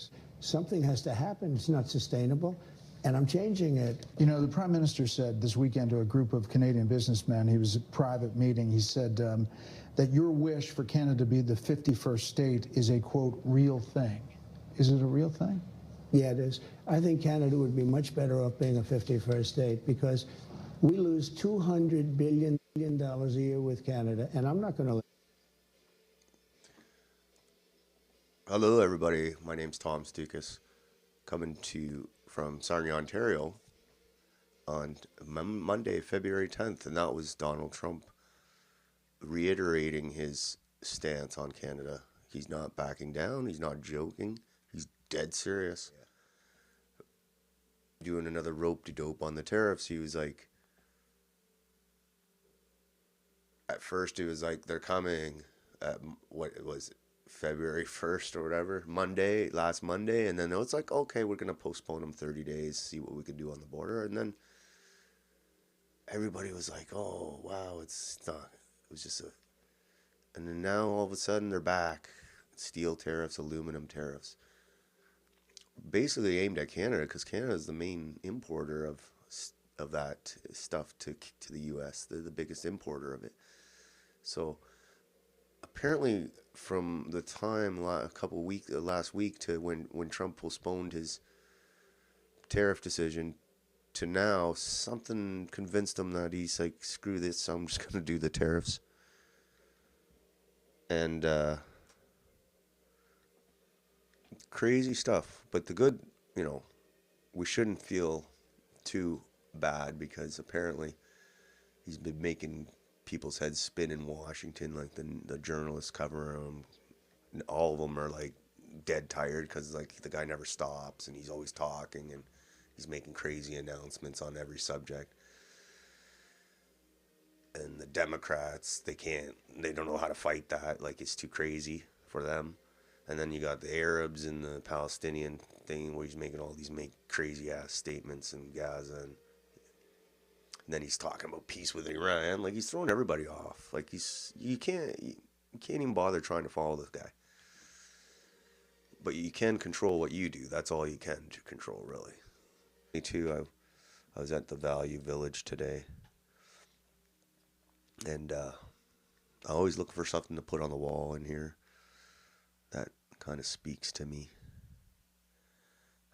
this. Something has to happen. It's not sustainable, and I'm changing it. You know, the Prime Minister said this weekend to a group of Canadian businessmen, he was at a private meeting, he said that your wish for Canada to be the 51st state is a, quote, real thing. Is it a real thing? Yeah, it is. I think Canada would be much better off being a 51st state because we lose $200 billion a year with Canada, and I'm not going to. Hello, everybody. My name's Tom Stukas, coming from Sarnia, Ontario, on Monday, February 10th, and that was Donald Trump reiterating his stance on Canada. He's not backing down. He's not joking. He's dead serious. Yeah. Doing another rope-de-dope on the tariffs. He was like, at first it was like they're coming at, what it was, February 1st or whatever, last Monday, and then it's like, okay, we're going to postpone them 30 days, see what we can do on the border, and then everybody was like, oh, wow, it's not, it was just and then now all of a sudden they're back, steel tariffs, aluminum tariffs, basically aimed at Canada, because Canada is the main importer of that stuff to the U.S., they're the biggest importer of it, so apparently from the time last week to when Trump postponed his tariff decision to now, something convinced him that he's like, screw this, I'm just going to do the tariffs. And crazy stuff. But the good, we shouldn't feel too bad because apparently he's been making people's heads spin in Washington, like the journalists cover him. All of them are like dead tired because like the guy never stops and he's always talking and he's making crazy announcements on every subject. And the Democrats, they don't know how to fight that. Like it's too crazy for them. And then you got the Arabs and the Palestinian thing where he's making all these crazy ass statements in Gaza and then he's talking about peace with Iran. Like he's throwing everybody off. Like you can't even bother trying to follow this guy. But you can control what you do. That's all you can to control, really. Me too. I was at the Value Village today, and I always look for something to put on the wall in here that kind of speaks to me.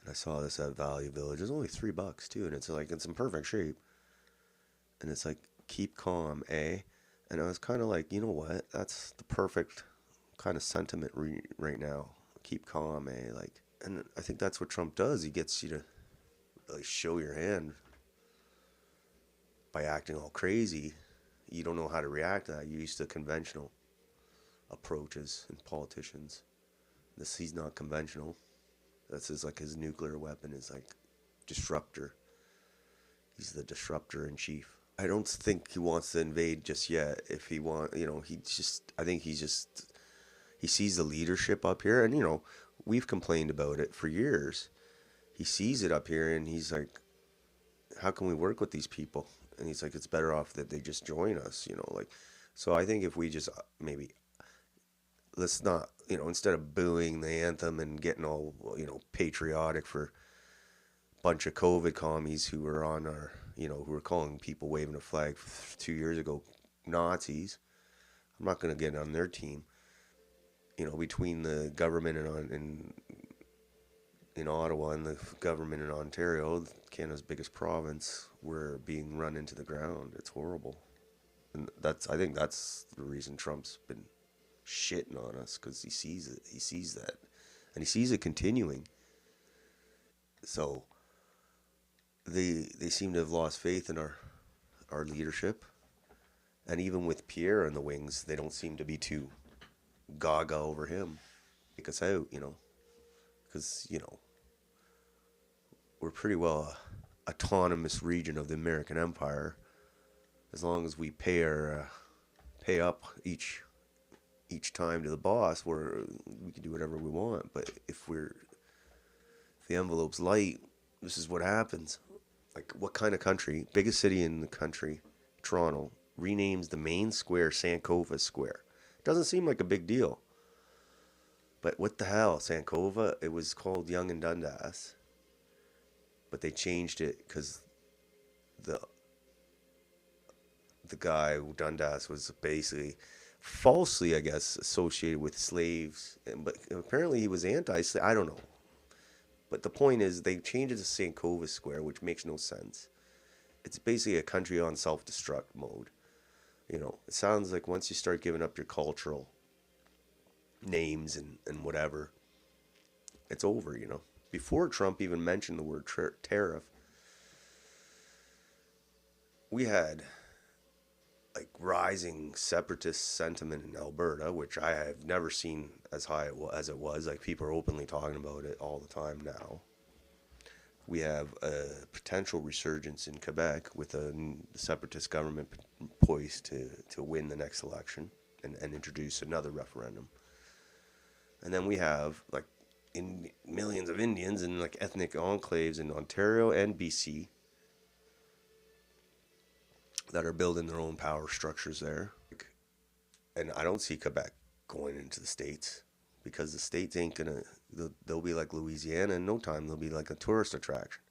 And I saw this at Value Village. It's only $3 too, and it's like it's in perfect shape. And it's like, keep calm, eh? And I was kind of like, you know what? That's the perfect kind of sentiment right now. Keep calm, eh? Like, and I think that's what Trump does. He gets you to really show your hand by acting all crazy. You don't know how to react to that. You're used to conventional approaches and politicians. He's not conventional. That's his nuclear weapon is like disruptor. He's the disruptor in chief. I don't think he wants to invade just yet. If he I think he sees the leadership up here, and we've complained about it for years. He sees it up here, and he's like, how can we work with these people? And he's like, it's better off that they just join us, So I think if we just maybe, let's not, instead of booing the anthem and getting all, patriotic for a bunch of COVID commies who were on our, who were calling people waving a flag 2 years ago Nazis. I'm not going to get on their team. Between the government in Ottawa and the government in Ontario, Canada's biggest province, we're being run into the ground. It's horrible. And I think that's the reason Trump's been shitting on us, because he sees it. He sees that. And he sees it continuing. So they seem to have lost faith in our leadership. And even with Pierre in the wings, they don't seem to be too gaga over him. Take us out, because, we're pretty well a autonomous region of the American Empire. As long as we pay up each time to the boss, we can do whatever we want. But if the envelope's light, this is what happens. Like, what kind of country, biggest city in the country, Toronto, renames the main square Sankofa Square? Doesn't seem like a big deal. But what the hell, Sankova? It was called Young and Dundas, but they changed it because the the guy Dundas was basically falsely, I guess, associated with slaves, but apparently he was anti-slave. I don't know. But the point is, they changed it to Sankova Square, which makes no sense. It's basically a country on self-destruct mode. You know, it sounds like once you start giving up your cultural names and whatever, it's over, you know. Before Trump even mentioned the word tariff, we had like rising separatist sentiment in Alberta, which I have never seen as high as it was. Like people are openly talking about it all the time now. We have a potential resurgence in Quebec with a separatist government poised to win the next election and introduce another referendum. And then we have like in millions of Indians and like ethnic enclaves in Ontario and BC that are building their own power structures there. And I don't see Quebec going into the States because the States ain't gonna, they'll be like Louisiana in no time. They'll be like a tourist attraction.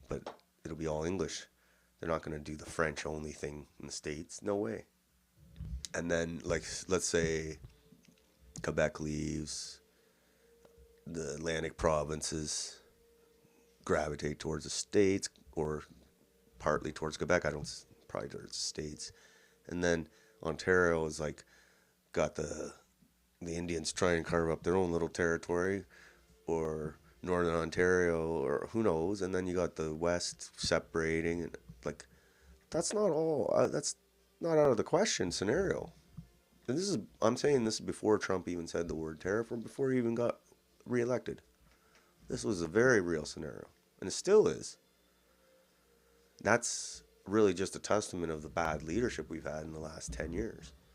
But it'll be all English. They're not gonna do the French only thing in the States. No way. And then, like, let's say Quebec leaves, the Atlantic provinces gravitate towards the States or partly towards Quebec. I don't, probably towards the States. And then Ontario is like got the Indians trying to carve up their own little territory, or Northern Ontario, or who knows. And then you got the West separating, and like that's not all. That's not out of the question scenario. And this is, I'm saying this is before Trump even said the word tariff or before he even got reelected. This was a very real scenario, and it still is. That's really just a testament of the bad leadership we've had in the last 10 years.